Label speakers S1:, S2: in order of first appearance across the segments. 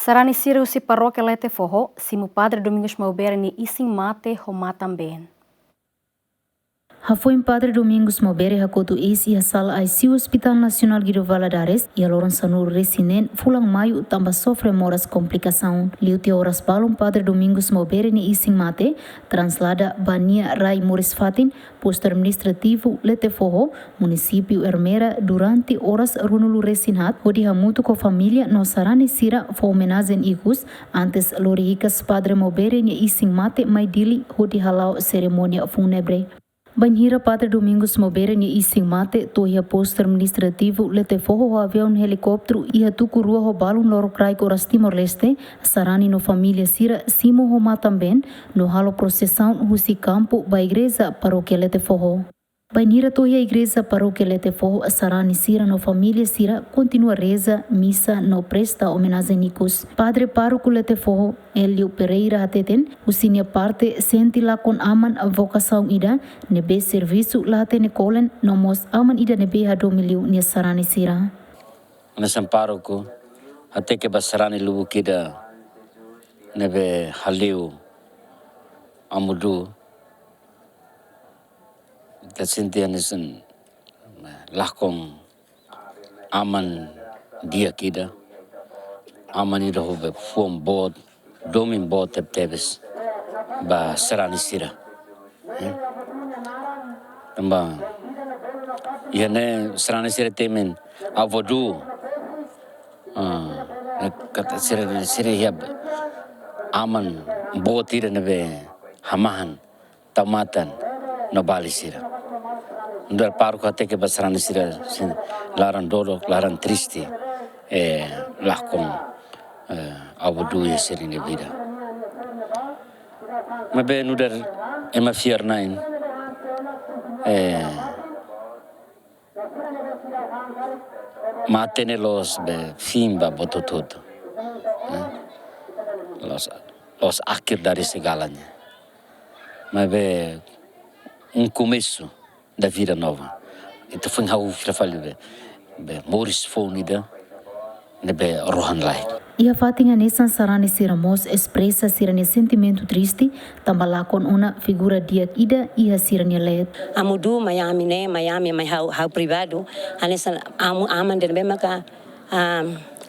S1: Sarani sira husi paróquia Letefoho, simu Padre Domingos MAubere ni isin matan ben.
S2: Foi Padre Domingos MAubere hakotu esi a sala ICU Hospital Nacional Guido Valadares e a loran sanur resinen fulang maio tamba sofre moras komplikasaun. Liu te horas balon Padre Domingos MAubere ni isin mate translada Bania Rai Moris Fatin, posto administrativo Letefoho, município Ermera durante horas runulu resinhat, hodi hamutu ko família no Sarani sira fo homenazen igus antes lorihikas Padre MAubere ni isin mate mai dili hodi halau ceremonia funebre. Banhira Padre Domingos MAubere ni isin mate tohia posto administrativo Letefoho ho avião helicóptero e tuku rua ho balun loro krai koras Timor-Leste, Sarani no família sira simu ho matan ben no halo processão husi campo ba igreja paróquia Letefoho. Banhira tohia igreja paróquia Letefoho Sarani sira no família sira continua reza missa no presta homenagenicos. Padre Pároco Letefoho Elio Pereira hateten usinia parte senti lá con aman a vocação ida nebe serviço lá tene kolen nomos aman ida nebe ha domiliu ni Sarani sira.
S3: Nessa pároco até que Sarani lubu kida nebe haliu amudu Tersentia nisan lakong aman dia kida aman ida hobe form board domin board tebes ba Sarani sira tamba Sarani sira temen avodu kata sira hiab aman board ida nebe hamahan tamatan no bali sira Ndar pároco até que Sarani sira laran dolo, laran triste lá com avodu e serine vida. Mas bem nudar ema fiar nain matene los be fimba botototo los akhir dari segalanya. Mas bem começo da vida nova. Itu foi how filafali be Moris fonida nebe rohan lai.
S2: Ia fatinga nesan Sarani sira mos expressa sirani sentimento triste tambala con una figura dia ida ia sirani let.
S4: Amudu Miami mai hau privado anesan aman den bemaka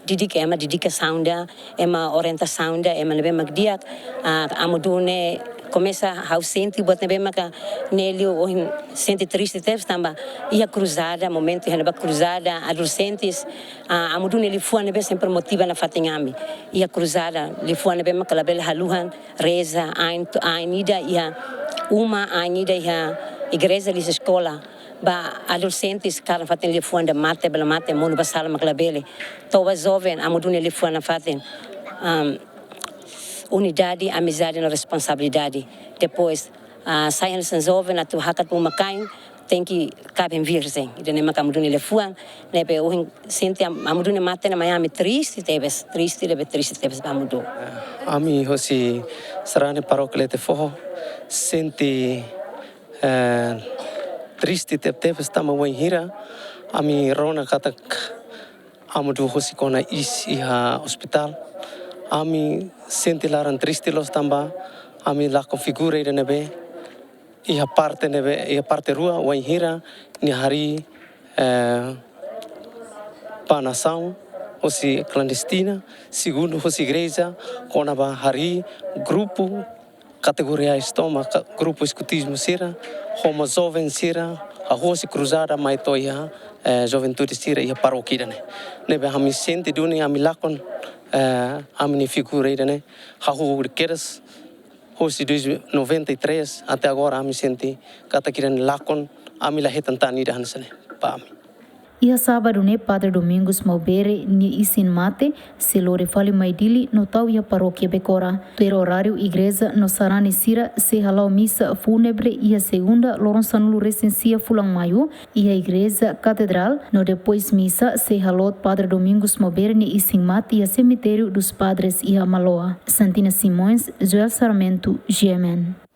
S4: didika sounda ema orienta sounda ema nebe magdiak amudu ne começa a sentir bot nebe maka nelio ohin sente triste teve tamba ia cruzada momento ia cruzada adolescentes amudu nele fua nebe sempre motiva na fatingami ia cruzada le fua nebe maka label haluhan reza ainida ia uma ainida ia igreja lisa escola ba adolescentes cara fatin le fua de mate bela mate mono basala maklabele towa jovem amudu nele fua na fatin unidade, amizade e responsabilidade. Depois, saem os jovens, a tua hakat por macain, tem que caber virgem. E daí macam mudune lefuan, né? Pe o sente a mudune mata na Miami triste tebes ba mudu.
S5: Ami husi Sarani paróquia Letefoho sente triste tebes tama hira. Ami rona katak amudu husi kona iha hospital. Ami senti laran triste los tamba, ami la configura ida nebe, iha parte rua, wainhira, ni hari panação, hosi clandestina, segundo hosi igreja, konaba hari grupo, categoria estoma, grupo escutismo sira, homo jovem sira, a hosi cruzada mai toia, juventude sira, iha paróquia nebe ami senti duni ami lakon, amini figura né hahu queres hoje desde 93 até agora ami senti kata kiran lakon ami la hetantani dan sene pa ami.
S2: Ia sábado ne Padre Domingos MAubere ni isin mate se lore fali mai dili no tau ia paróquia Becora. Ter horário igreja no Sarani sira se halau missa fúnebre ia segunda loron sanulu recensia fulang maio ia igreja catedral no depois missa se halot Padre Domingos MAubere ni isin mate ia cemitério dos padres ia Maloa. Santina Simões, Joel Sarmento, GMN.